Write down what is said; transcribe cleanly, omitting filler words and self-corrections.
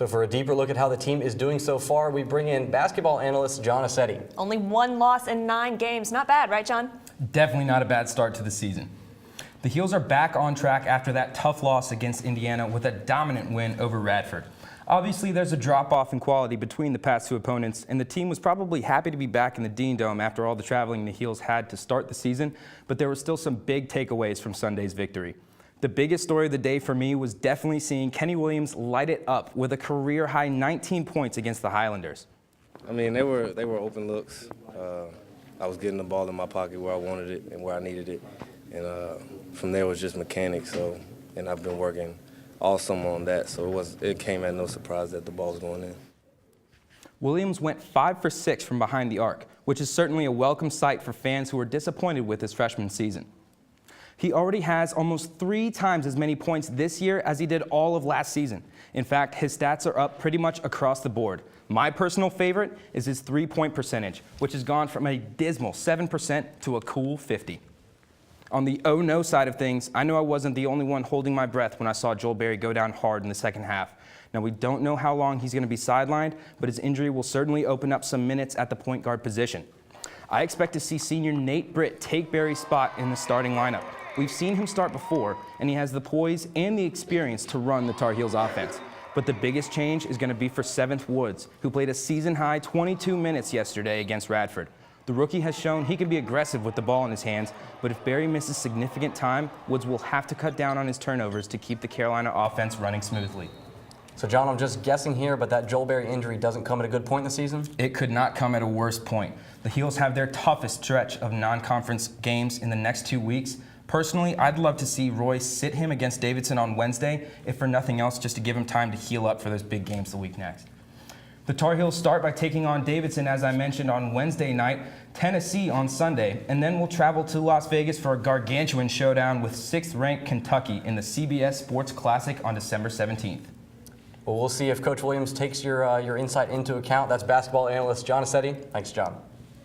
So for a deeper look at how the team is doing so far, we bring in basketball analyst John Aceti. Only 1 loss in 9 games. Not bad, right, John? Definitely not a bad start to the season. The Heels are back on track after that tough loss against Indiana with a dominant win over Radford. Obviously, there's a drop-off in quality between the past 2 opponents, and the team was probably happy to be back in the Dean Dome after all the traveling the Heels had to start the season, but there were still some big takeaways from Sunday's victory. The biggest story of the day for me was definitely seeing Kenny Williams light it up with a career-high 19 points against the Highlanders. I mean, they were open looks. I was getting the ball in my pocket where I wanted it and where I needed it, and from there was just mechanics. And I've been working all summer on that, so it came as no surprise that the ball was going in. Williams went 5 for 6 from behind the arc, which is certainly a welcome sight for fans who are disappointed with his freshman season. He already has almost 3 times as many points this year as he did all of last season. In fact, his stats are up pretty much across the board. My personal favorite is his 3-point percentage, which has gone from a dismal 7% to a cool 50%. On the oh-no side of things, I know I wasn't the only one holding my breath when I saw Joel Berry go down hard in the second half. Now, we don't know how long he's going to be sidelined, but his injury will certainly open up some minutes at the point guard position. I expect to see senior Nate Britt take Berry's spot in the starting lineup. We've seen him start before, and he has the poise and the experience to run the Tar Heels offense. But the biggest change is going to be for 7th Woods, who played a season-high 22 minutes yesterday against Radford. The rookie has shown he can be aggressive with the ball in his hands, but if Berry misses significant time, Woods will have to cut down on his turnovers to keep the Carolina offense running smoothly. So John, I'm just guessing here, but that Joel Berry injury doesn't come at a good point in the season? It could not come at a worse point. The Heels have their toughest stretch of non-conference games in the next 2 weeks. Personally, I'd love to see Roy sit him against Davidson on Wednesday, if for nothing else, just to give him time to heal up for those big games the week next. The Tar Heels start by taking on Davidson, as I mentioned, on Wednesday night, Tennessee on Sunday, and then we'll travel to Las Vegas for a gargantuan showdown with 6th-ranked Kentucky in the CBS Sports Classic on December 17th. Well, we'll see if Coach Williams takes your insight into account. That's basketball analyst John Aceti. Thanks, John.